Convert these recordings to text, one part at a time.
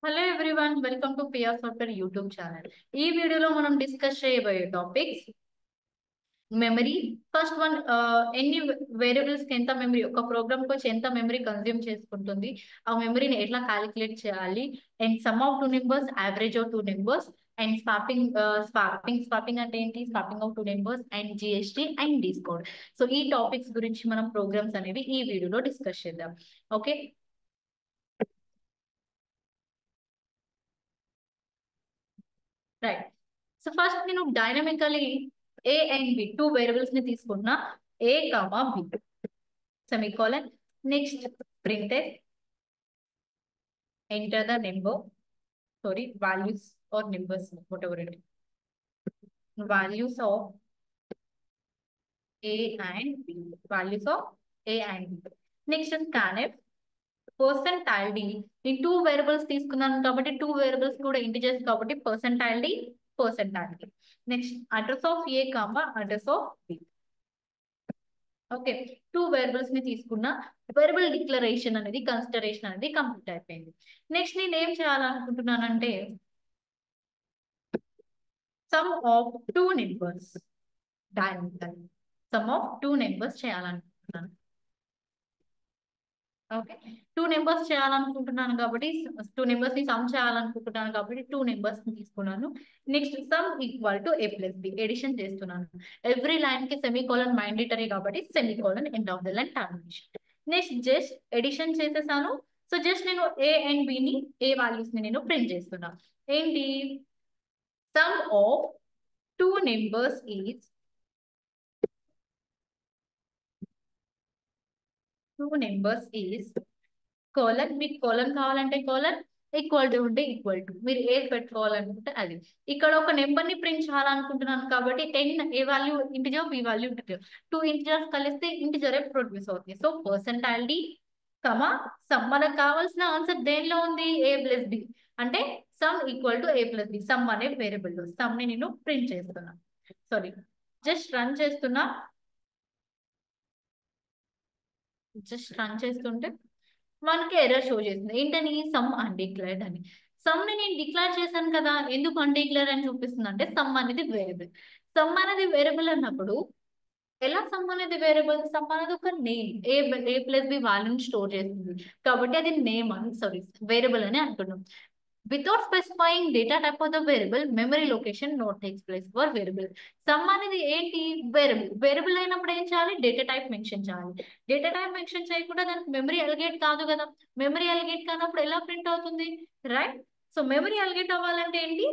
Hello everyone, welcome to PR software YouTube channel. ఈ వీడియోలో మనం డిస్కస్ చేయబోయే టాపిక్స్ మెమరీ. ఫస్ట్ వన్, ఎన్ని వేరియబుల్స్ కి ఎంత మెమరీ, ఒక ప్రోగ్రామ్ కి వచ్చి ఎంత మెమరీ కన్జ్యూమ్ చేసుకుంటుంది, ఆ మెమరీని ఎట్లా క్యాలిక్యులేట్ చేయాలి, and sum of two numbers, average of two numbers, and swapping అంటే ఏంటి, swapping of two numbers, and GST and discount. So ఈ టాపిక్స్ గురించి మనం ప్రోగ్రామ్స్ అనేవి ఈ వీడియోలో డిస్కస్ చేద్దాం. Okay, right. సో ఫస్ట్ నేను dynamically a and b two variables ని తీసుకున్నా, a comma b semicolon. Next print enter the number, sorry values or numbers whatever it, values of a and b, values of a and b. Next scanf percentile d. నేను two variables తీసుకున్నాను కాబట్టి two variables కూడా integers కాబట్టి percentile d, percentile d. Next address of a comma address of b. Okay, two variables ని తీసుకున్న variable declaration అనేది, consideration అనేది complete అయిపోయింది. నెక్స్ట్ నేను ఏం చేయాలనుకుంటున్నానంటే sum of two numbers, dynamical sum of two numbers చేయాలనుకుంటున్నాను. ఓకే, టూ నెంబర్స్ చేయాలనుకుంటున్నాను కాబట్టి టూ నెంబర్స్ ని సమ్ చేయాలనుకుంటున్నాను కాబట్టి టూ నెంబర్స్ ని తీసుకున్నాను. Next sum equal to A plus b, addition చేస్తున్నాను. ఎవ్రీ లైన్ కి సెమీకోలన్ మైండేటరీ కాబట్టి semicolon end of the line termination. Next just addition చేసేసాను. సో జస్ట్ నేను ఏ అండ్ బి ని, ఏ వాల్యూస్ ని నేను ప్రింట్ చేస్తున్నా. ఏంటి, some of two numbers is, two numbers is colon. మీకు కోలన్ కావాలంటే కోలన్, ఈక్వల్ టు ఉంటే ఈక్వల్ టు, మీరు ఏది పెట్టుకోవాలనుకుంటే అది. ఇక్కడ ఒక నెంబర్ ని ప్రింట్ చేయాలనుకుంటున్నాను కాబట్టి 10 a value integer, b value integer, two integers కలిస్తే ఇంటిజరే ప్రొడ్యూస్ అవుతుంది. So percentile d comma sum. మనకు కావాల్సిన ఆన్సర్ దేనిలో ఉంది, ఏ ప్లస్ బి, అంటే sum equal to A plus b. Sum అనే వేరియబుల్ లో సమ్ ని నేను ప్రింట్ చేస్తున్నా. సారీ, జస్ట్ రన్ చేస్తున్నా. జస్ట్ రన్ చేస్తుంటే మనకి ఎర్రర్ షో చేస్తుంది. ఏంటని, సమ్ అన్డిక్లేర్డ్ అని. సమ్ ని నేను డిక్లేర్ చేశాను కదా, ఎందుకు అన్డిక్లేర్ అని చూపిస్తుంది అంటే సమ్ అనేది వేరియబుల్. సమ్ అనేది వేరియబుల్ అన్నప్పుడు ఎలా సమ్ అనేది వేరియబుల్, సమ్ అనేది ఒక నేమ్, ఏ ప్లస్ బి వాల్యూని స్టోర్ చేస్తుంది కాబట్టి అది నేమ్ అని, సారీ వేరియబుల్ అని అంటున్నాం. Without specifying data type of the variable, memory location note takes place for variable. Some అనేది ఏంటి, వేరియబుల్. వేరియబుల్ అయినప్పుడు ఏం చేయాలి, డేటా టైప్ మెన్షన్ చేయాలి. డేటా టైప్ మెన్షన్ చేయకుండా దానికి మెమరీ అలిగేట్ కాదు కదా. మెమరీ అలిగేట్ కానప్పుడు ఎలా ప్రింట్ అవుతుంది, రైట్? సో మెమరీ అలిగేట్ అవ్వాలంటే ఏంటి,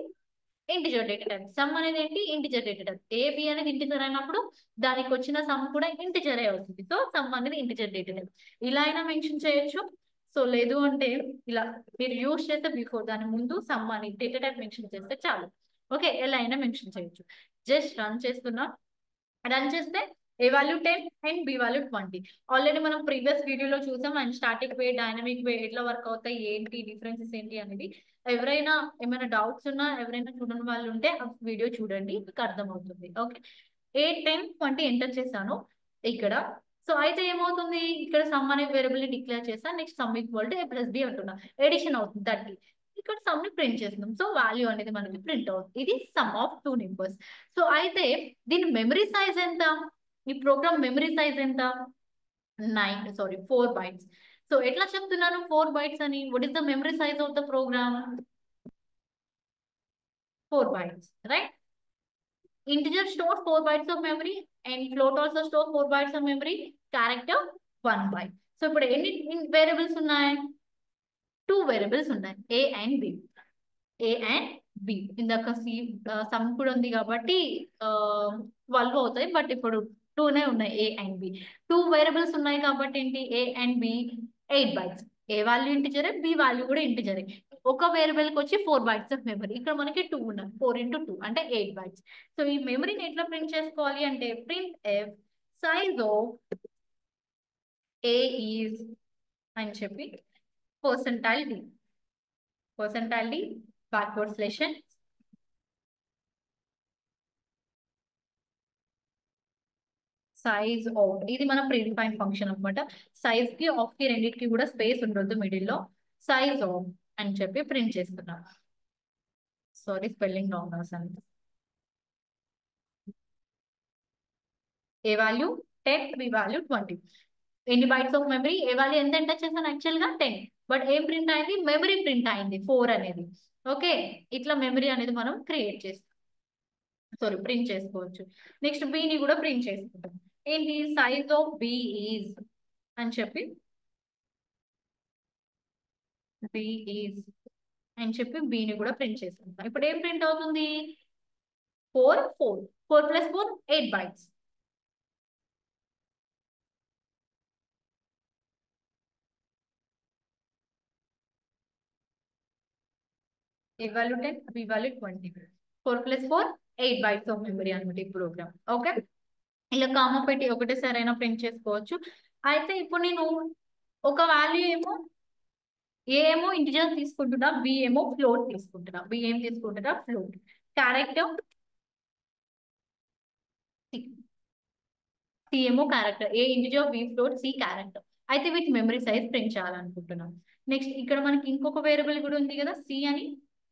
ఇంటిజర్ డేటా టైప్. సమ్ అనేది ఏంటి, ఇంటిజర్ డేటా టైప్. ఏబి అనేది ఇంటిజర్ అయినప్పుడు దానికి వచ్చిన సమ్ కూడా ఇంటిజరే అవుతుంది. సో సమ్ అనేది ఇంటిజర్ డేటా టైప్. ఇలా అయినా మెన్షన్ చేయొచ్చు. సో లేదు అంటే ఇలా మీరు యూజ్ చేస్తే బిఫోర్ దాని ముందు సమ్ అని డేటా టైప్ మెన్షన్ చేస్తే చాలు. ఓకే, ఎలా అయినా మెన్షన్ చేయొచ్చు. జస్ట్ రన్ చేస్తున్నా. రన్ చేస్తే a value 10 and b value 20. Already మనం ప్రీవియస్ వీడియోలో చూసాం. And static way, dynamic way ఎట్లా వర్క్ అవుతాయి, ఏంటి డిఫరెన్సెస్ ఏంటి అనేది. ఎవరైనా ఏమైనా డౌట్స్ ఉన్నా, ఎవరైనా చూడని వాళ్ళు ఉంటే ఆ వీడియో చూడండి, మీకు అర్థమవుతుంది. ఓకే, 8, 10, 20 ఎంటర్ చేశాను ఇక్కడ. సో అయితే ఏమవుతుంది, ఇక్కడ సమ్ అనే వేరియబుల్ ని డిక్లేర్ చేసా. Next sum equal to A plus b అంటున్నా, ఎడిషన్ అవుతుంది 30. ఇక్కడ సమ్ ని ప్రింట్ చేస్తున్నాం. సో వాల్యూ అనేది మనకి ప్రింట్ అవుతుంది. ఇది some of two numbers. So అయితే దీని మెమరీ సైజ్ ఎంత, ఈ ప్రోగ్రామ్ మెమరీ సైజ్ ఎంత, 4 బైట్స్. సో ఎట్లా చెప్తున్నాను 4 బైట్స్ అని, what is the memory size of the program, 4 bytes, right? Integer stores 4 bytes of memory and float also stores 4 bytes of memory. Character 1 byte. So ఇప్పుడు ఎన్ని variables ఉన్నాయి, two variables ఉన్నాయి, a and b. A and b ఇందాక sum కూడా ఉంది కాబట్టి 12 అవుతాయి, but ఇప్పుడు టూనే ఉన్నాయి, a and b. Two variables ఉన్నాయి కాబట్టి ఏంటి, a and b 8 bytes. A value ఇంటిజరే, బి వాల్యూ కూడా ఇంటిజరే. ఒక వేరియబుల్ కి వచ్చి 4 bytes ఆఫ్ మెమరీ. ఇక్కడ మనకి 2 ఉన్నాయి, 4 ఇంటూ 2 అంటే 8 bytes. సో ఈ మెమరీని ఎట్లా ప్రింట్ చేసుకోవాలి అంటే, print f size of a is అని చెప్పి percentile d, percentile d backward slash n size of, ఇది మన ప్రీడిఫైన్ ఫంక్షన్ అనమాట. సైజ్ కి ఆఫ్ కి రెండింటికి కూడా స్పేస్ ఉండొద్దు మిడిల్ లో. సైజ్ ఆఫ్ అని చెప్పి ప్రింట్ చేస్తున్నా. సారీ, స్పెల్లింగ్ రాంగ్ రాసాను. A value 10, B value 20. ఎన్ని bytes of memory, a value ఎంత ఎంటర్ చేశాను యాక్చువల్ గా 10, బట్ ఏం ప్రింట్ అయింది, మెమరీ ప్రింట్ అయింది 4 అనేది. ఓకే, ఇట్లా మెమరీ అనేది మనం క్రియేట్ చేస్తాం, సారీ ప్రింట్ చేసుకోవచ్చు. నెక్స్ట్ బిని కూడా ప్రింట్ చేసుకుంటాం. ఏంటి, సైజ్ ఆఫ్ బి ఈజ్ అని చెప్పి, బి ఈజ్ అని చెప్పి బిని కూడా ప్రింట్ చేసుకుంటాం. ఇప్పుడు ఏం ప్రింట్ అవుతుంది, 4 4 4 + 4 8 bytes. A value 10, B value 20. 4 + 4 8 bytes of memory అనమాట ఈ ప్రోగ్రామ్. ఓకే, ఇలా కామా పెట్టి ఒకటేసారి అయినా ప్రింట్ చేసుకోవచ్చు. అయితే ఇప్పుడు నేను ఒక వాల్యూ ఏమో, ఏ ఏమో ఇంటిజర్ తీసుకుంటున్నా, బి ఏమో ఫ్లోట్ తీసుకుంటున్నా. బి ఏం తీసుకుంటున్నా, ఫ్లోట్. క్యారెక్టర్ సి ఏమో character, a integer, b float, c character. అయితే వీటి మెమరీ సైజ్ ప్రింట్ చేయాలనుకుంటున్నాం. నెక్స్ట్ ఇక్కడ మనకి ఇంకొక వేరియబుల్ కూడా ఉంది కదా, సి అని.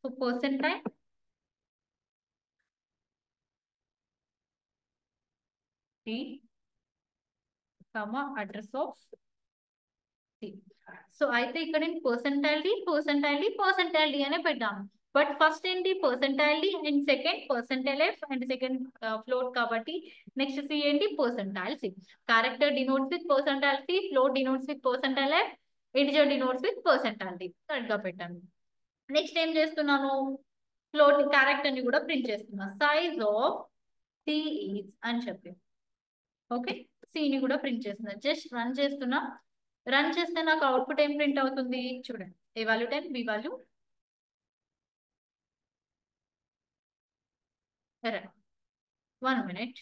So percentile c address of c. So అయితే ఇక్కడ నేను పర్సెంటైల్ డి అనే పెట్టాను. బట్ ఫస్ట్ ఏంటి, percentile d, and second percentile f, and second float కాబట్టి నెక్స్ట్ సి ఏంటి, percentile c. Character denotes with percentile c, float denotes with percentile f, integer denotes with percentile d. Correct గా పెట్టాను. Next ఏం చేస్తున్నాను, float character ని కూడా print చేస్తున్నా. Size of C is అని చెప్పి, ఓకే, సిని కూడా ప్రింట్ చేస్తున్నా. జస్ట్ రన్ చేస్తున్నా. రన్ చేస్తే నాకు అవుట్పుట్ ఏం ప్రింట్ అవుతుంది చూడండి, a value 10, B value 1 minute.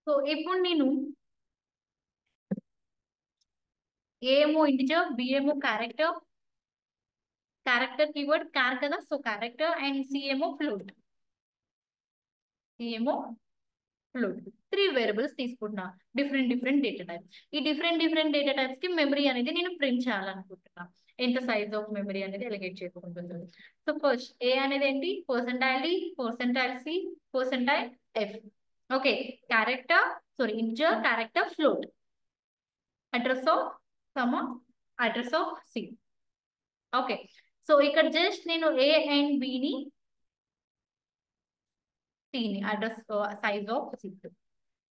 So ఇప్పుడు నేను ఏ ఏమో ఇంటిజర్, బి ఏమో క్యారెక్టర్, క్యారెక్టర్ కీవర్డ్ క్యార్ కదా, సో క్యారెక్టర్, అండ్ సి ఏమో ఫ్లోట్, సి ఏమో ఫ్లోట్. 3 వేరియబుల్స్ తీసుకుంటున్నా, డిఫరెంట్ డిఫరెంట్ డేటా టైప్స్. ఈ డిఫరెంట్ డేటా టైప్స్ కి మెమరీ అనేది నేను ప్రింట్ చేయాలనుకుంటున్నా. ఎంత సైజ్ ఆఫ్ మెమరీ అనేది ఎలిగేట్ చేసుకుంటుంది. సో ఫస్ట్ ఏ అనేది ఏంటి, percentile d, percentile c, percentile f. Okay, character, sorry integer, character, float, address of address of c. Okay, so ఇక్కడ జస్ట్ నేను ఏ అండ్ బిని, సిని, అడ్రస్ సైజ్ ఆఫ్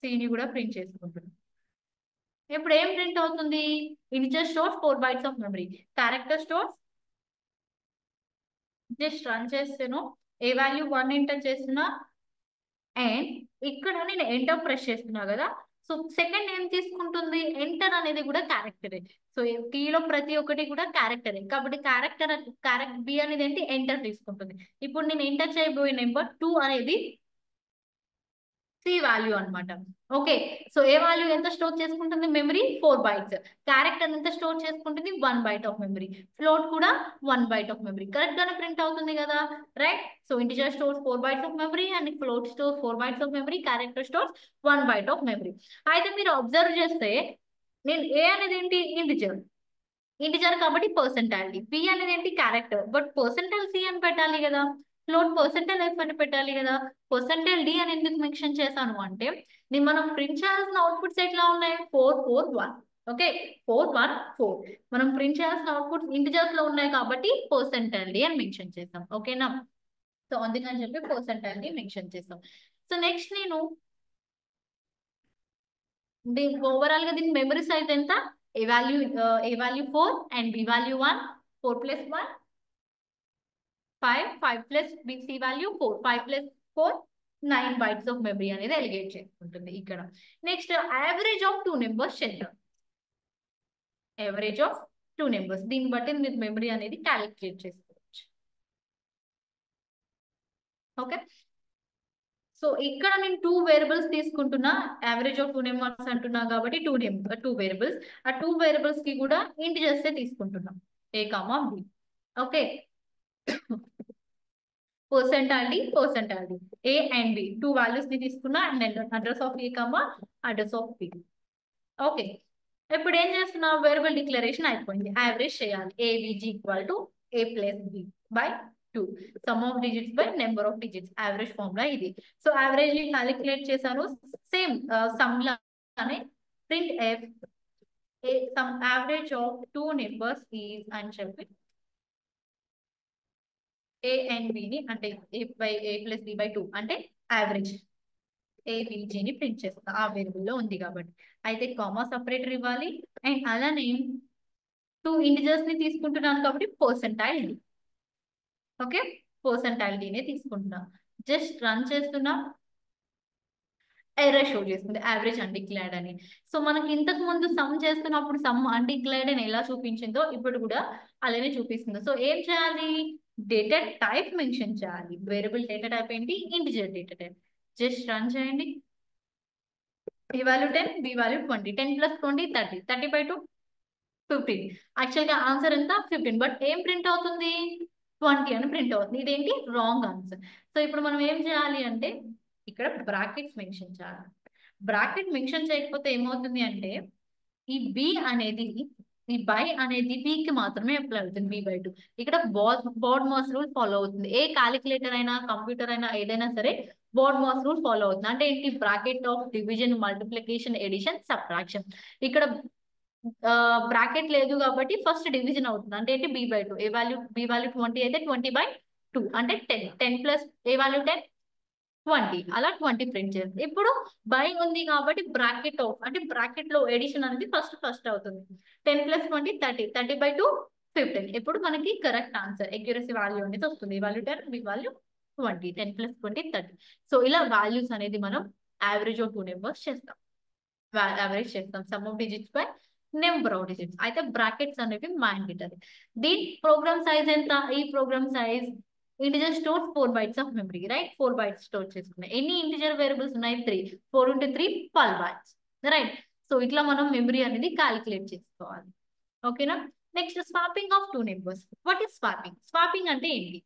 సిని కూడా print చేసుకుంటున్నాను. ఇప్పుడు ఏం ప్రింట్ అవుతుంది, integer stores 4 bytes of memory, character stores, just run చేస్తాను. ఏ వాల్యూ 1 ఎంటర్ చేస్తున్నా, అండ్ ఇక్కడ నేను ఎంటర్ ప్రెస్ చేస్తున్నా కదా, సో సెకండ్ ఏం తీసుకుంటుంది, ఎంటర్ అనేది కూడా క్యారెక్టరే. సో కీలో ప్రతి ఒక్కటి కూడా క్యారెక్టరే కాబట్టి బి అనేది ఏంటి, ఎంటర్ తీసుకుంటుంది. ఇప్పుడు నేను ఎంటర్ చేయబోయే నెంబర్ 2 అనేది సి వాల్యూ అన్నమాట. ఓకే, సో ఏ వాల్యూ ఎంత స్టోర్ చేసుకుంటుంది, మెమరీ 4 బైట్స్. క్యారెక్టర్ ఎంత స్టోర్ చేసుకుంటుంది, 1 బైట్ ఆఫ్ మెమరీ. ఫ్లోట్ కూడా 1 బైట్ ఆఫ్ మెమరీ. కరెక్ట్ గానే ప్రింట్ అవుతుంది కదా, right. So integer stores 4 bytes of memory and float store 4 bytes of memory, character stores 1 byte of memory. అయితే మీరు observe చేస్తే నేను ఏ అనేది ఏంటి, ఇంటిజర్ కాబట్టి పర్సెంటాలిటీ. పి అనేది ఏంటి, క్యారెక్టర్, బట్ పర్సెంటైల్ సి అని పెట్టాలి కదా, ఫ్లోట్ పర్సెంటైల్ ఎఫ్ అని పెట్టాలి కదా. పర్సెంటైల్ డి అని ఎందుకు మెన్షన్ చేశాను అంటే మనం ప్రింట్ చేయాల్సిన అవుట్పుట్స్ ఎట్లా ఉన్నాయి, 4 4 1. ఓకే, 4 1 4 మనం ప్రింట్ చేయాల్సిన అవుట్పుట్స్ ఇంటిజర్స్ లో ఉన్నాయి కాబట్టి పర్సెంటైల్ డి అని మెన్షన్ చేస్తాం. ఓకేనా, సో అందుకని చెప్పి పర్సెంటైల్ డి మెన్షన్ చేస్తాం. సో నెక్స్ట్ నేను దీనికి ఓవరాల్ గా దీని మెమరీ సైజ్ ఎంత, a value 4 and b value 1. 4 + 1 5, 5 plus c value 4, 5 + 4 9 bytes of memory అనేది ఎలిగేట్ చేసుకుంటుంది ఇక్కడ. నెక్స్ట్ యావరేజ్ ఆఫ్ 2 నెంబర్స్ చేద్దాం. యావరేజ్ ఆఫ్ 2 నెంబర్స్, దీన్ని బట్టి మీరు మెమరీ అనేది క్యాలిక్యులేట్ చేసుకోవచ్చు. ఓకే, సో ఇక్కడ నేను 2 వేరియబుల్స్ తీసుకుంటున్నా, యావరేజ్ ఆఫ్ 2 నెంబర్స్ అంటున్నా కాబట్టి 2 వేరియబుల్స్. ఆ 2 వేరియబుల్స్ కి కూడా ఇంటిజర్స్ తీసుకుంటున్నాం, ఏ కామా బి. ఓకే, పర్సెంటాలిటీ ఏ అండ్ బి 2 వాల్యూస్ ని తీసుకున్నా and address of a comma address of b. Okay, ఇప్పుడు ఏం చేస్తున్నా, వేరియబుల్ డిక్లరేషన్ అయిపోయింది. యావరేజ్ చేయాలి, AVG equal to A plus b by 2, sum of digits by number of digits. Average formula ఇది. So average ని calculate చేశాను, same sum లానే print f sum average of 2 numbers is అని చెప్పి ఏ and B ని అంటే ఏ plus b by 2 అంటే average ఏబిజిని print చేస్తా, ఆ వేరియబుల్ లో ఉంది కాబట్టి. అయితే కామా సపరేటర్ ఇవ్వాలి అండ్ అలానే 2 ఇంటిజర్స్ ని తీసుకుంటున్నాను కాబట్టి పర్సెంటైల్ డి. ఓకే, పర్సెంటైల్ డినే తీసుకుంటున్నా. జస్ట్ రన్ చేస్తున్నా, ఎర్రర్ షో చేస్తుంది, యావరేజ్ అన్డిక్లేర్డ్ అని. సో మనకి ఇంతకు ముందు సమ్ చేస్తున్నప్పుడు సమ్ అన్డిక్లేర్డ్ అని ఎలా చూపించిందో ఇప్పుడు కూడా అలానే చూపిస్తుంది. సో ఏం చేయాలి, డేటా టైప్ మెన్షన్ చేయాలి. వేరియబుల్ డేటా టైప్ ఏంటి, integer data type. Just run చేయండి, ఏ వాల్యూ 10, బి వాల్యూ 20. 10 + 20 30, 30/2 15. యాక్చువల్ గా ఆన్సర్ ఎంత 15, బట్ ఏం ప్రింట్ అవుతుంది 20 అని ప్రింట్ అవుతుంది. ఇదేంటి రాంగ్ ఆన్సర్. సో ఇప్పుడు మనం ఏం చేయాలి అంటే ఇక్కడ బ్రాకెట్స్ మెన్షన్ చేయాలి. బ్రాకెట్ మెన్షన్ చేయకపోతే ఏమవుతుంది అంటే ఈ బి అనేది ఈ బై అనేది బి కి మాత్రమే అప్లై అవుతుంది, బి/2. ఇక్కడ బోర్డ్ మాస్ రూల్ ఫాలో అవుతుంది. ఏ క్యాలిక్యులేటర్ అయినా కంప్యూటర్ అయినా ఏదైనా సరే బోర్డ్ మాస్ రూల్ ఫాలో అవుతుంది. అంటే ఏంటి, bracket of division multiplication addition subtraction. ఇక్కడ బ్రాకెట్ లేదు కాబట్టి ఫస్ట్ డివిజన్ అవుతుంది. అంటే ఏంటి, బి/2. బి వాల్యూ 20 అయితే 20/2 అంటే 10. 10 ప్లస్ ఏ వాల్యూ 10 20, అలా 20 ప్రింట్ చేస్తుంది. ఇప్పుడు బై ఉంది కాబట్టి బ్రాకెట్ ఆఫ్ అంటే బ్రాకెట్ లో ఎడిషన్ అనేది ఫస్ట్ అవుతుంది. 10 + 20 30, 30/2 15. ఇప్పుడు మనకి కరెక్ట్ ఆన్సర్ అక్యురసీ వాల్యూ అనేది వస్తుంది. ఈ వాల్యూ 10, బి వాల్యూ 20, 10 + 20 30. సో ఇలా వాల్యూస్ అనేది మనం యావరేజ్ ఆఫ్ 2 నెంబర్స్ చేస్తాం, యావరేజ్ చేస్తాం sum of digits by number of digits. అయితే బ్రాకెట్స్ అనేవి మ్యాండేటరీ. దీని ప్రోగ్రామ్ సైజ్ ఎంత, ఈ program size integer store 4 bytes of memory, right. 4 bytes store చేసుకున్నాయి. ఎన్ని ఇంటిజర్ వేరియబుల్స్ ఉన్నాయి, 3. 4 × 3 12 బైట్స్, రైట్. సో ఇట్లా మనం మెమరీ అనేది క్యాలిక్యులేట్ చేసుకోవాలి. ఓకేనా, next swapping of 2 numbers. What is swapping, swapping అంటే ఏంటి,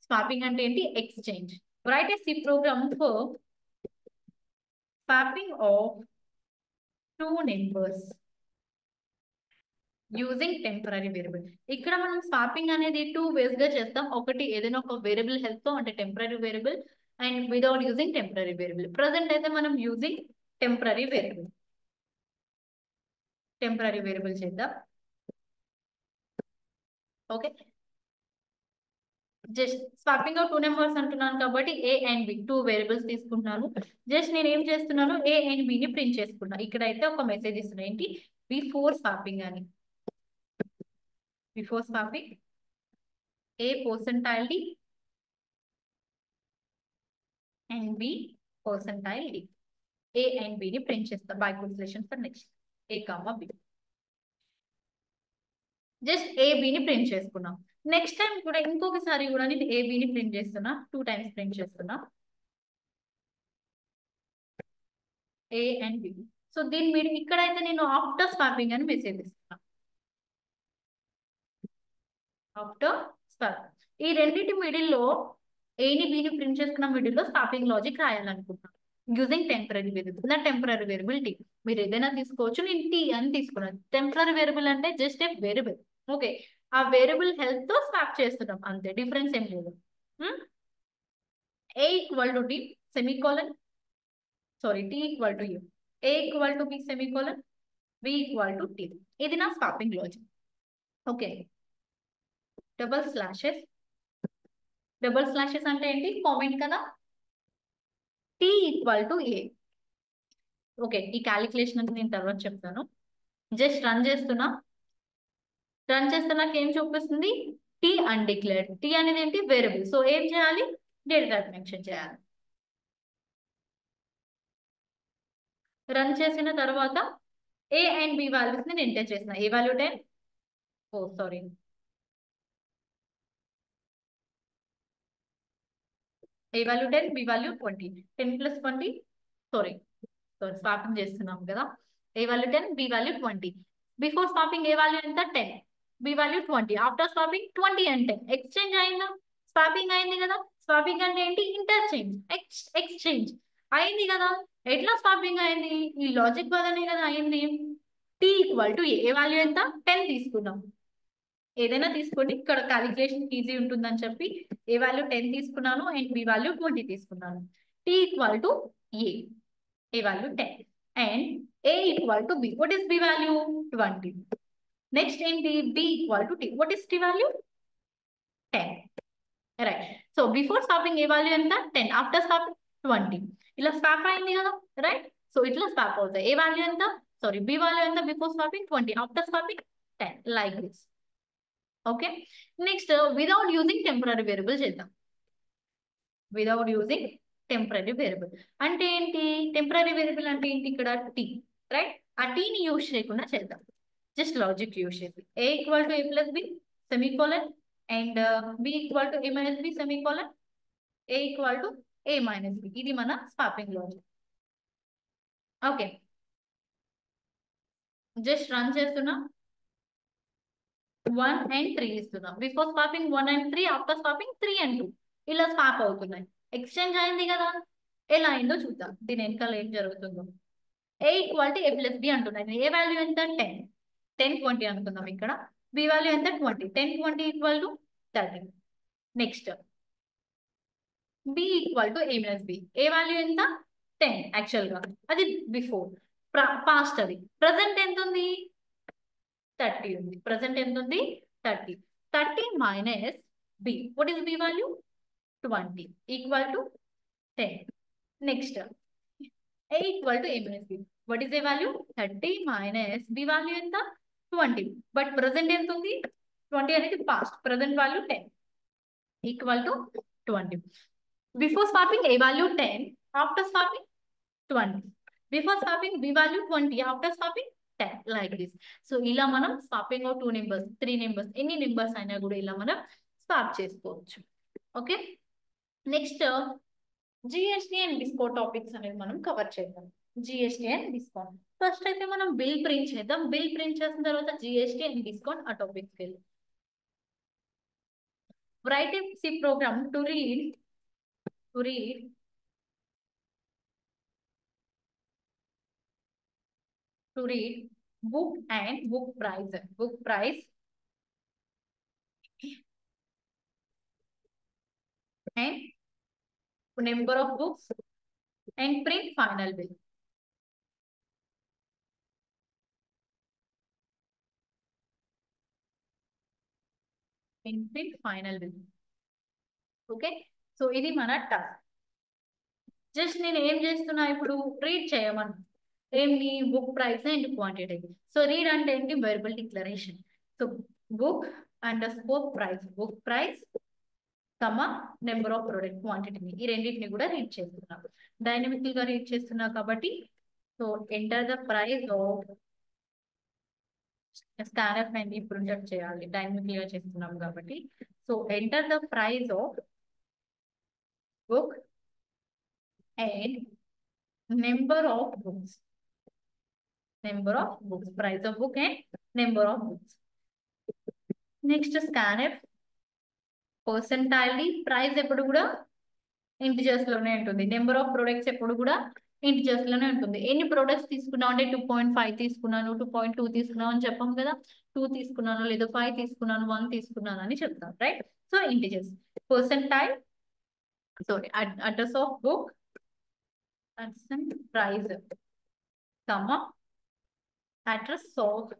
స్వాపింగ్ అంటే ఏంటి, exchange. Write a C program for swapping of 2 numbers using temporary variable. ఇక్కడ మనం స్వాపింగ్ అనేది 2 వేస్ గా చేస్తాం. ఒకటి ఏదైనా ఒక వేరియబుల్ హెల్ప్ తో అంటే temporary variable and without using temporary variable. Present అయితే మనం యూజింగ్ టెంపరరీ వేరియబుల్. చేద్దాం. Okay, just swapping of 2 numbers అంటున్నాను కాబట్టి ఏ అండ్ బి 2 వేరియబుల్స్ తీసుకుంటున్నాను. జస్ట్ నేను ఏం చేస్తున్నాను, ఏ అండ్ బి ని ప్రింట్ చేసుకున్నాను. ఇక్కడైతే ఒక మెసేజ్ ఇస్తున్నా, ఏంటి, బిఫోర్ స్వాపింగ్ అని. Before swapping A percentile D and B percentile D. A and B ని ప్రింట్ చేస్తా by relation for next A, B. Just ఏబిని print చేసుకున్నాం. నెక్స్ట్ టైం కూడా ఇంకొకసారి కూడా నేను ఏబిని ప్రింట్ చేస్తున్నా, 2 టైమ్స్ ప్రింట్ చేస్తున్నా ఏ అండ్ బి. సో దీని మీద ఇక్కడైతే నేను ఆఫ్టర్ స్వాపింగ్ అని మెసేజ్ ఇస్తున్నా. ఆఫ్టర్ స్వాప్ ఈ రెండింటి మిడిల్లో ఏని బిని ప్రింట్ చేసుకున్న మిడిల్లో స్వాపింగ్ లాజిక్ రాయాలనుకుంటున్నాను యూజింగ్ టెంపరీ వేరియబుల్. నా టెంపరీ వేరియబుల్ టీ, మీరు ఏదైనా తీసుకోవచ్చు, నేను టీ అని తీసుకున్నాను. టెంపరీ వేరియబుల్ అంటే జస్ట్ ఏ వేరియబుల్. ఓకే, ఆ వేరియబుల్ హెల్ప్ తో స్వాప్ చేస్తున్నాం అంతే, డిఫరెన్స్ ఏం లేదు. A equal to t semicolon, sorry t equal to u, a equal to b semicolon, b equal to T. ఇది నా swapping logic. Okay, double slashes. Double slashes అంటే ఏంటి? కామెంట్ కదా. T equal to A. Okay, ఈ calculation అని నేను తర్వాత చెప్తాను. జస్ట్ రన్ చేస్తున్నా. రన్ చేస్తే నాకు ఏం చూపిస్తుంది? Tea undeclared. టీ అనేది ఏంటి? వేరియబుల్. సో ఏం చేయాలి? డేటా టైప్ మెన్షన్ చేయాలి. రన్ చేసిన తర్వాత ఏ అండ్ బి వాల్యూస్ ని ఎంటర్ చేసిన. A value 10, oh sorry, a value 10, B value 20. 10 plus 20, sorry swapping చేస్తున్నాం కదా. A value 10, B value 20. Before swapping A value ఎంత? 10, B value 20. After swapping 20 and 10 exchange అయిందా? Swapping అయింది కదా. Swapping అంటే ఏంటి? ఇంటర్చేంజ్, ఎక్స్చేంజ్ అయింది కదా. ఎట్లా స్వాపింగ్ అయింది? ఈ లాజిక్ వల్లనే కదా అయింది. T equal to A value ఎంత? 10 తీసుకున్నాం. ఏదైనా తీసుకోండి, ఇక్కడ క్యాలిక్యులేషన్ ఈజీ ఉంటుందని చెప్పి ఏ వాల్యూ 10 తీసుకున్నాను అండ్ బి వాల్యూ 20 తీసుకున్నాను. T equal to A value 10 and A equal to B. What is B value? 20. Next ఏంటి? B equal to T. What is T value? 10. Right. So before swapping A value ఎంత? 10, after swapping 20. ఇలా swap అయింది కదా. Right. So ఇట్లా swap అవుతాయి. ఏ value ఎంత? Sorry, B value ఎంత? Before swapping 20, after swapping 10, like this. Okay, next without using temporary variable చేద్దాం. Without using temporary variable అంటే ఏంటి? టెంపరీ వేరియబుల్ అంటే ఏంటి? ఇక్కడ టీ, రైట్. ఆ టీని యూజ్ చేయకుండా చేద్దాం. జస్ట్ లాజిక్ యూజ్ చేసి A equal to A plus B semicolon and B equal to A minus B semicolon, A equal to A minus B. ఇది మన swapping logic. Okay, just run చేస్తున్నా. 1 and 3 ఇస్తున్నాం. Before swapping 1 and 3, after swapping 3 and 2. ఇలా swap అవుతున్నాయి. Exchange అయింది కదా. ఎలా అయిందో చూద్దాం, దీని వెనకాల ఏం జరుగుతుందో. A equal to A plus B అంటున్నాయి. ఏ వాల్యూ ఎంత? 10, 10 20 అనుకుందాం ఇక్కడ. బి వాల్యూ ఎంత? 20, 10 20 equal to 30. Next B equal to A minus B. A value ఎంత? 10 యాక్చువల్ గా, అది బిఫోర్, పాస్ట్. అది ప్రజెంట్ ఎంత ఉంది? 30 ఉంది. ప్రజెంట్ ఎంత ఉంది? 30. 30 minus B. What is B value? 20 equal to 10. Next A equal to A minus B. What is A value? 30 minus B value ఎంత? 20. బట్ ప్రజెంట్ ఎంత ఉంది? 20 అనేది past, present value 10 equal to 20. Before swapping A value 10, after swapping 20. Before swapping B value 20, after swapping 10, like this. So ఇలా మనం swapping 2 numbers 3 numbers ఎన్ని numbers అయినా కూడా ఇలా మనం స్వాప్ చేసుకోవచ్చు. Okay, next GST and discount topics అనేది మనం కవర్ చేద్దాం. GST and discount. ఫస్ట్ అయితే మనం బిల్ ప్రింట్ చేద్దాం. బిల్ ప్రింట్ చేసిన తర్వాత జిఎస్టి అండ్ డిస్కౌంట్ ఆ టాపిక్స్ వెళ్ళి write a C program to read book and book price and number of books and print final bill. And print final bill. Okay, so ఇది మన task. Just నేను ఏం చేస్తున్నా ఇప్పుడు? రీడ్ చేయమను. ఏంటి? Book price and quantity. So read అంటే ఏంటి? Verbal declaration. So book underscore price, book price comma number of product క్వాంటిటీని, ఈ రెండింటిని కూడా రీడ్ చేస్తున్నాం. డైనమికల్ గా రీడ్ చేస్తున్నా కాబట్టి so enter the price of scanner and ఇప్పుడు ఇంటర్ చేయాలి, డైనమికల్ గా చేస్తున్నాం కాబట్టి. So enter the price of book and number of books, number of books, price of book and number of books. Next scanner percentile, price ఎప్పుడు కూడా integers లోనే ఉంటుంది. Number of products ఎప్పుడు కూడా ఇంటిజర్స్ లోనే ఉంటుంది. ఎన్ని ప్రొడక్ట్స్ తీసుకున్నావు అంటే 2.5 తీసుకున్నాను, 2.2 తీసుకున్నాను అని చెప్పాం కదా. 2 తీసుకున్నాను లేదా 5 తీసుకున్నాను, 1 తీసుకున్నాను అని చెప్తాం, right. So integers percentile, sorry address of book and price comma address of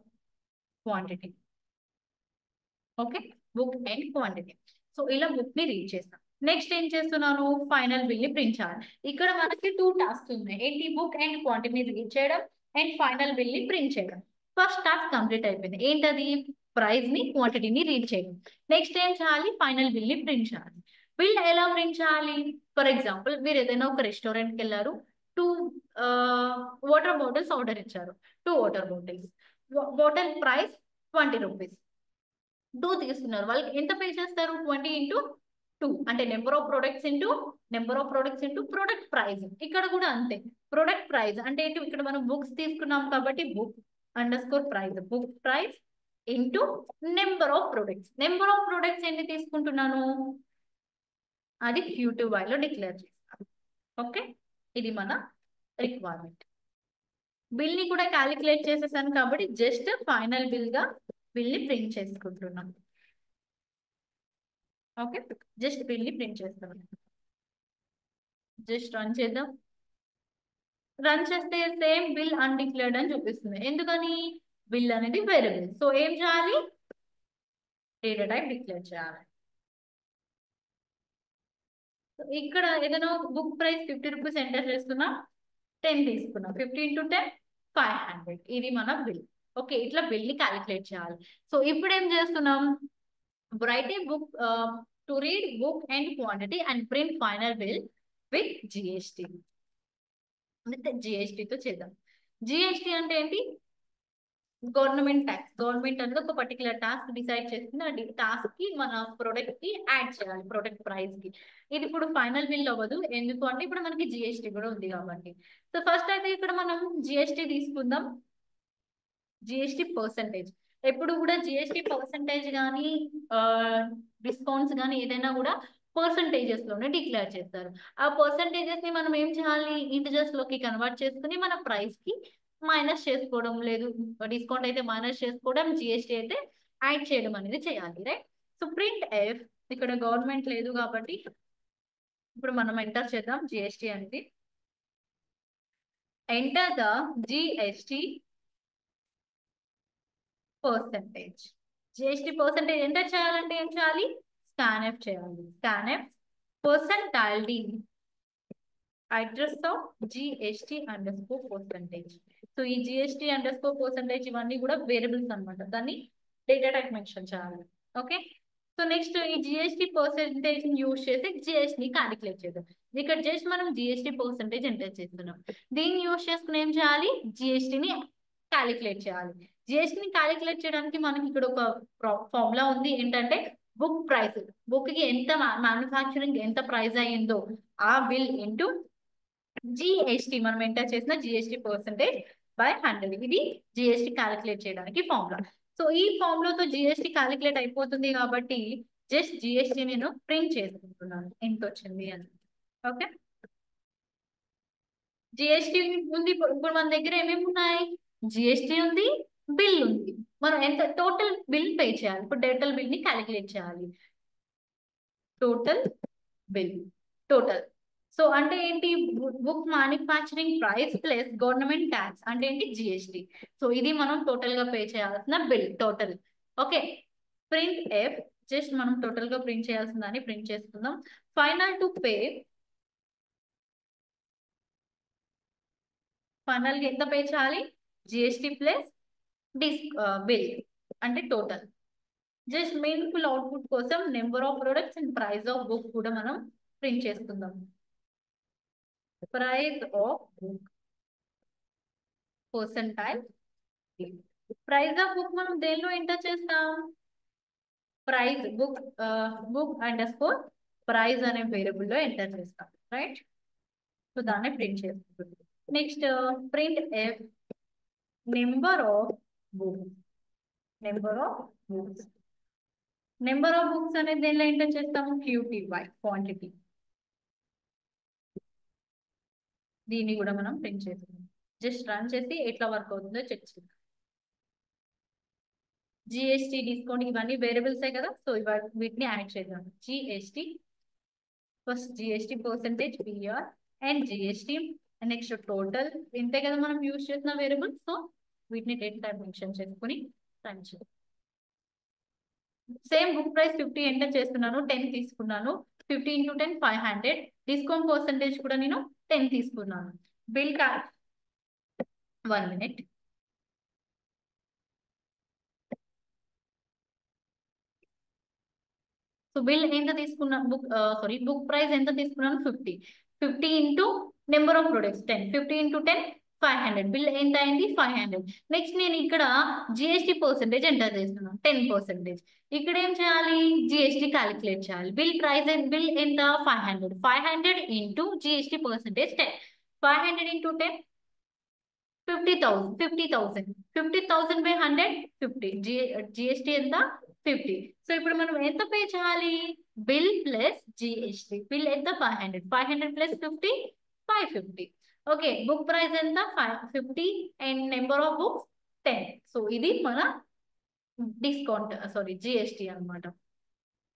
quantity. Okay, book and quantity. So ఇలా బుక్ ని రీడ్ చేస్తాం. నెక్స్ట్ ఏం చేస్తున్నాను, ఫైనల్ బిల్ ని ప్రింట్ చేయాలి. ఇక్కడ మనకి 2 టాస్క్ ఉన్నాయి, ఏంటి, బుక్ అండ్ క్వాంటిటీ రీడ్ చేయడం అండ్ ఫైనల్ బిల్ ని ప్రింట్ చేయడం. ఫస్ట్ టాస్క్ కంప్లీట్ అయిపోయింది, ఏంటది, ప్రైస్ ని క్వాంటిటీని రీడ్ చేయడం. నెక్స్ట్ ఏం చేయాలి, ఫైనల్ బిల్ ని ప్రింట్ చేయాలి. బిల్ ఎలా ప్రింట్ చేయాలి, ఫర్ ఎగ్జాంపుల్ మీరు ఏదైనా ఒక రెస్టారెంట్కి వెళ్ళారు, 2 వాటర్ బాటిల్స్ ఆర్డర్ ఇచ్చారు. 2 water bottles, bottle price 20 rupees. 2 తీసుకున్నారు, వాళ్ళకి ఎంత పే చేస్తారు, 20 ఇంటూ 2 అంటే number of products into product price. ఇక్కడ కూడా అంతే, ప్రొడక్ట్ ప్రైస్ అంటే ఏంటి, ఇక్కడ మనం బుక్స్ తీసుకున్నాం కాబట్టి book underscore price, book price into number of products. Number of products ఎన్ని తీసుకుంటున్నాను, అది Q2Y లో డిక్లేర్ చేస్తాను. ఓకే, ఇది మన రిక్వైర్మెంట్. బిల్ ని కూడా క్యాలిక్యులేట్ చేసేసాను కాబట్టి జస్ట్ ఫైనల్ బిల్ గా బిల్ ని ప్రింట్ చేసుకుంటున్నాం. ఓకే, జస్ట్ బిల్ ని ప్రింట్ చేస్తాం. జస్ట్ రన్ చేద్దాం. రన్ చేస్తే సేమ్ బిల్ అన్డిక్లేర్డ్ అని చూపిస్తుంది. ఎందుకని, బిల్ అనేది వేరియబుల్. సో ఏం చేయాలి, డేటా టైప్ డిక్లేర్ చేయాలి. ఇక్కడ ఏదైనా బుక్ ప్రైస్ 50 రూపీస్ ఎంటర్ చేస్తున్నా, 10 తీసుకున్నాం, 50 ఇంటూ 10 500, ఇది మన బిల్. ఓకే, ఇట్లా బిల్ ని క్యాలిక్యులేట్ చేయాలి. సో ఇప్పుడు ఏం చేస్తున్నాం, write a book to read book and quantity and print final bill with GST. With జిఎస్టీతో చేద్దాం. జిఎస్టీ అంటే ఏంటి, గవర్నమెంట్ ట్యాక్స్. గవర్నమెంట్ అనేది ఒక పర్టికులర్ టాస్క్ డిసైడ్ చేస్తుంది, ఆ టాస్క్ కి మన ప్రొడక్ట్ కి యాడ్ చేయాలి, ప్రొడక్ట్ ప్రైస్ కి. ఇది ఇప్పుడు ఫైనల్ బిల్ అవ్వదు, ఎందుకు అంటే ఇప్పుడు మనకి జిఎస్టీ కూడా ఉంది కాబట్టి. సో ఫస్ట్ అయితే ఇక్కడ మనం జిఎస్టీ తీసుకుందాం. జిఎస్టీ పర్సంటేజ్, ఎప్పుడు కూడా జిఎస్టీ పర్సంటేజ్ కానీ డిస్కౌంట్స్ కానీ ఏదైనా కూడా పర్సంటేజెస్ లోనే డిక్లేర్ చేస్తారు. ఆ పర్సంటేజెస్ ని మనం ఏం చేయాలి, ఇంటిజర్స్ లోకి కన్వర్ట్ చేసుకుని మన ప్రైస్ కి మైనస్ చేసుకోవడం, లేదు డిస్కౌంట్ అయితే మైనస్ చేసుకోవడం, జిఎస్టీ అయితే యాడ్ చేయడం అనేది చేయాలి, రైట్. సో ప్రింట్ ఎఫ్, ఇక్కడ గవర్నమెంట్ లేదు కాబట్టి ఇప్పుడు మనం ఎంటర్ చేద్దాం జిఎస్టీ అనేది. Enter the GST percentage. GST percentage enter చేయాలంటే ఏం చేయాలి, స్కాన్ఎఫ్ చేయాలి. Scanf percentile D address of GST underscore percentage. So ఈ జిఎస్టీ అండర్ స్కోర్ పర్సంటేజ్ ఇవన్నీ కూడా వేరియబుల్స్ అనమాట, దాన్ని డేటా టైప్ మెన్షన్ చేయాలి. ఓకే, సో నెక్స్ట్ ఈ జిఎస్టీ పర్సంటేజ్ యూజ్ చేసి జిఎస్టీ క్యాలిక్యులేట్ చేద్దాం. ఇక్కడ జస్ట్ మనం జిఎస్టీ పర్సంటేజ్ ఎంటర్ చేస్తున్నాం, దీన్ని యూజ్ చేసుకుని ఏం చేయాలి, జిఎస్టీని క్యాలిక్యులేట్ చేయాలి. జిఎస్టీని క్యాలిక్యులేట్ చేయడానికి మనకి ఇక్కడ ఒక ఫార్ములా ఉంది, ఏంటంటే బుక్ ప్రైస్, బుక్ కి ఎంత మ్యానుఫ్యాక్చరింగ్ ఎంత ప్రైస్ అయ్యిందో ఆ బిల్ ఇంటూ జిఎస్టీ, మనం ఎంటర్ చేసిన జిఎస్టీ పర్సంటేజ్ బై 100, ఇది జిఎస్టీ క్యాలిక్యులేట్ చేయడానికి ఫార్ములా. సో ఈ ఫార్ములాతో జిఎస్టీ క్యాలిక్యులేట్ అయిపోతుంది కాబట్టి జస్ట్ జిఎస్టీ నేను ప్రింట్ చేసుకుంటున్నాను ఎంత వచ్చింది అని. ఓకే, జిఎస్టీ ఉంది, ఇప్పుడు మన దగ్గర ఏమేమి ఉన్నాయి, జిఎస్టీ ఉంది, బిల్ ఉంది, మనం ఎంత టోటల్ బిల్ పే చేయాలి. ఇప్పుడు టోటల్ బిల్ ని క్యాలిక్యులేట్ చేయాలి. Total bill, total. సో అంటే ఏంటి, book manufacturing price plus government tax అంటే ఏంటి, జిఎస్టీ. సో ఇది మనం టోటల్ గా పే చేయాల్సిన bill, total. Okay, print F, just మనం టోటల్ గా ప్రింట్ చేయాల్సిందని ప్రింట్ చేసుకుందాం. ఫైనల్ టు పే, ఫైనల్ గా ఎంత పే చేయాలి, జిఎస్టీ ప్లస్ బిల్ అంటే టోటల్. జస్ట్ మీనింగ్ఫుల్ అవుట్పుట్ కోసం number of products and price of book కూడా మనం ప్రింట్ చేసుకుందాం. Price of book percentile. Price of book మనం దేనిలో ఎంటర్ చేస్తాం? Price book underscore price అనే వేరియబుల్ లో ఎంటర్ చేస్తాం, రైట్? సో దాన్ని ప్రింట్ చేస్తాం. Next print F number of books. Number of books number of books అనేది దేనిలో ఎంటర్ చేస్తాము? QTY quantity. దీన్ని కూడా మనం ప్రింట్ చేస్తాం. జస్ట్ రన్ చేసి ఎట్లా వర్క్ అవుతుందో చెక్ చేద్దాం. GST డిస్కౌంట్ ఇవన్నీ వేరియబుల్సే కదా, సో వీటిని యాడ్ చేద్దాం. GST first GST percentage PR and GST next total ఇంతే కదా మనం యూజ్ చేసిన వేరియబుల్. సో వీటిని డేట్ టైప్ మెన్షన్ చేసుకుని రన్ చేద్దాం. సేమ్ బుక్ ప్రైస్ 50 ఎంటర్ చేస్తున్నాను, 10 తీసుకున్నాను. 50 × 10 500. డిస్కౌంట్ పర్సెంటేజ్ కూడా నేను 10 తీసుకున్నాను. Bill 1 minute. సో బిల్ ఎంత తీసుకున్నాను? బుక్ ప్రైస్ ఎంత తీసుకున్నాను? 50. 50 into number of products 10. 50 × 10 500. Bill ఎంత అయింది? 500. నెక్స్ట్ నేను ఇక్కడ GST పర్సెంటేజ్ ఎంటర్ చేస్తున్నాను 10%. ఇక్కడ ఏం చేయాలి? GST క్యాలిక్యులేట్ చేయాలి. బిల్ ఎంత? 500. 500 into GST percentage 10. 500 into 10 50,000. 50,000. 50,000 by 100 50. GST ఎంత? 50. సో ఇప్పుడు మనం ఎంత పే చేయాలి? Bill plus GST. బిల్ ఎంత? 500. 500 ప్లస్ 50 550. ఓకే, బుక్ ప్రైస్ ఎంత? 50 and number of books 10. So ఇది మన డిస్కౌంట్ GST అన్నమాట.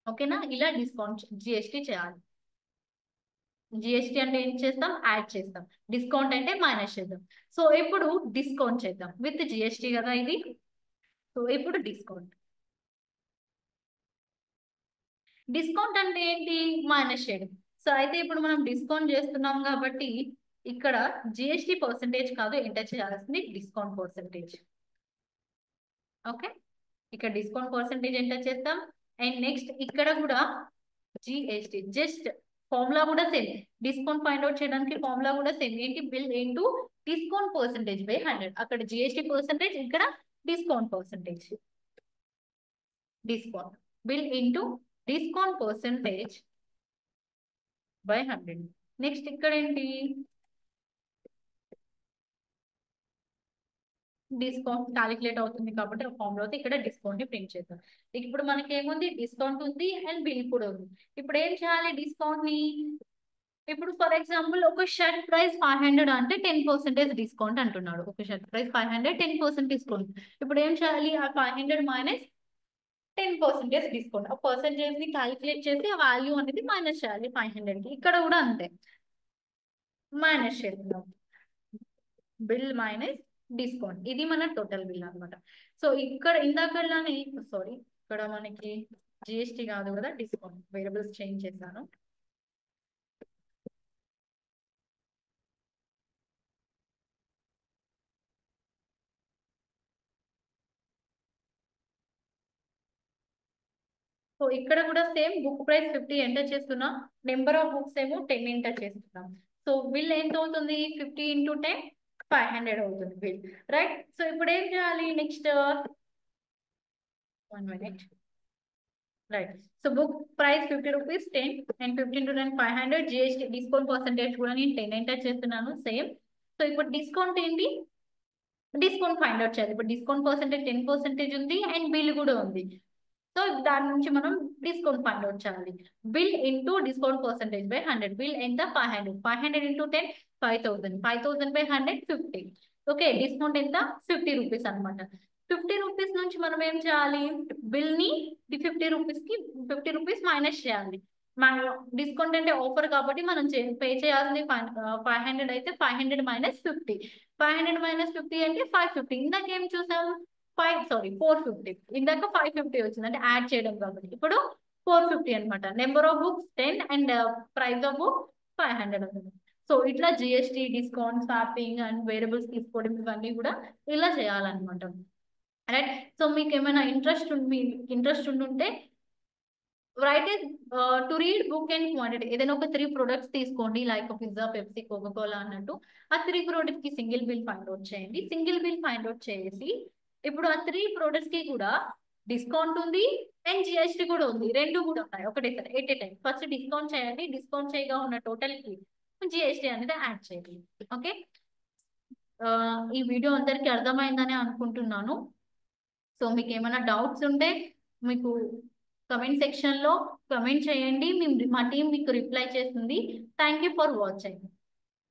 ఓకేనా? ఇలా డిస్కౌంట్ GST చేయాలి. GST అంటే ఏం చేస్తాం? యాడ్ చేస్తాం. డిస్కౌంట్ అంటే మైనస్ చేద్దాం. సో ఇప్పుడు డిస్కౌంట్ చేద్దాం విత్ GST కదా ఇది. సో ఇప్పుడు డిస్కౌంట్ అంటే ఏంటి? మైనస్ చేయడం. సో అయితే ఇప్పుడు మనం డిస్కౌంట్ చేస్తున్నాం కాబట్టి ఇక్కడ GST పర్సెంటేజ్ కాదు ఎంటర్ చేయాల్సింది డిస్కౌంట్ పర్సెంటేజ్. ఓకే, ఇక్కడ డిస్కౌంట్ పర్సెంటేజ్ ఎంటర్ చేస్తాం. అండ్ నెక్స్ట్ ఇక్కడ కూడా GST జస్ట్ ఫార్ములా కూడా సేమ్. డిస్కౌంట్ ఫైండ్ అవుట్ చేయడానికి ఫార్ములా కూడా సేమ్. ఏంటి? Bill into discount percentage by 100. అక్కడ GST పర్సెంటేజ్, ఇక్కడ discount percentage. Discount bill into discount percentage by 100. Next ఇక్కడ ఏంటి? డిస్కౌంట్ క్యాలిక్యులేట్ అవుతుంది కాబట్టి ఆ ఫార్ములా అయితే ఇక్కడ డిస్కౌంట్ ని ప్రింట్ చేద్దాం. ఇప్పుడు మనకి ఏముంది? డిస్కౌంట్ ఉంది అండ్ బిల్ కూడా ఉంది. ఇప్పుడు ఏం చేయాలి డిస్కౌంట్ ని? ఇప్పుడు ఫర్ ఎగ్జాంపుల్ ఒక షర్ట్ ప్రైస్ 500 అంటే 10% డిస్కౌంట్ అంటున్నాడు. ఒక షర్ట్ ప్రైస్ 500, 10% డిస్కౌంట్. ఇప్పుడు ఏం చేయాలి? ఆ 500 మైనస్ 10% డిస్కౌంట్. ఆ పర్సెంటేజ్ ని క్యాలిక్యులేట్ చేసి ఆ వాల్యూ అనేది మైనస్ చేయాలి 500 కి. ఇక్కడ కూడా అంతే, మైనస్ చేస్తున్నాం. బిల్ మైనస్ డిస్కౌంట్, ఇది మన టోటల్ బిల్ అనమాట. సో ఇక్కడ ఇందాకలానే ఇక్కడ మనకి GST కాదు కదా, డిస్కౌంట్ వేరియబుల్స్ చేంజ్ చేశాను. సో ఇక్కడ కూడా సేమ్ బుక్ ప్రైస్ 50 ఎంటర్ చేస్తున్నా, నెంబర్ ఆఫ్ బుక్స్ ఏమో 10 ఎంటర్ చేస్తున్నాం. సో బిల్ ఎంత అవుతుంది? 50 × 10 500 అవుతుంది బిల్, రైట్? సో ఇప్పుడు ఏం చేయాలి next? 1 minute. Right. So book price 50 rupees 10 and 15 × 10 500. GST discount percentage కూడా నేను 10 ఎంటర్ చేస్తున్నాను సేమ్. సో ఇప్పుడు డిస్కౌంట్ ఏంటి? డిస్కౌంట్ ఫైండ్ అవుట్ చేయాలి. ఇప్పుడు డిస్కౌంట్ పర్సెంటేజ్ 10% ఉంది అండ్ బిల్ కూడా ఉంది. సో దాని నుంచి మనం డిస్కౌంట్ ఫైండ్ అవుట్ చేయాలి. Bill into discount percentage by 100. Bill ఎంత? 500. 500 ఇంటూ 10 5000. 5000 బై 100 50. ఓకే, డిస్కౌంట్ ఎంత? 50 రూపీస్ అనమాట. 50 రూపీస్ నుంచి మనం ఏం చేయాలి? బిల్ ని 50 రూపీస్ కి 50 రూపీస్ మైనస్ చేయాలి. డిస్కౌంట్ అంటే ఆఫర్ కాబట్టి మనం పే చేయాల్సింది 500 అయితే 500 మైనస్ 50. 500 మైనస్ 50 అంటే 550. ఇందాక ఏం చూసాం? 450. ఇందాక 550 వచ్చింది అంటే యాడ్ చేయడం కాబట్టి ఇప్పుడు 450 అనమాట. Number of books 10 and price of book 500 అవుతుంది. సో ఇట్లా GST discount swapping and variables తీసుకోవడం ఇవన్నీ కూడా ఇలా చేయాలన్నమాట. రైట్. సో మీకు ఏమైనా ఇంట్రెస్ట్ ఉండుంటే right to read book and quantity. ఏదైనా ఒక 3 ప్రొడక్ట్స్ తీసుకోండి. Like pizza, Pepsi, Coca Cola అన్నట్టు. ఆ 3 ప్రొడక్ట్స్ కి సింగిల్ బిల్ ఫైండ్ అవుట్ చేయండి. సింగిల్ బిల్ ఫైండ్ అవుట్ చేసి ఇప్పుడు ఆ 3 ప్రొడక్ట్స్ కి కూడా డిస్కౌంట్ ఉంది అండ్ జిఎస్టీ కూడా ఉంది. రెండు కూడా ఉన్నాయి ఒకటేసారి at a time. First discount చేయండి. డిస్కౌంట్ చేయగా ఉన్న టోటల్ కి జిఎస్టీ అనేది యాడ్ చేయండి. ఓకే. ఈ వీడియో అందరికీ అర్థమైందని అనుకుంటున్నాను. సో మీకు ఏమైనా డౌట్స్ ఉంటే మీకు కమెంట్ సెక్షన్ లో కమెంట్ చేయండి. మా టీం మీకు రిప్లై చేస్తుంది. Thank you for watching.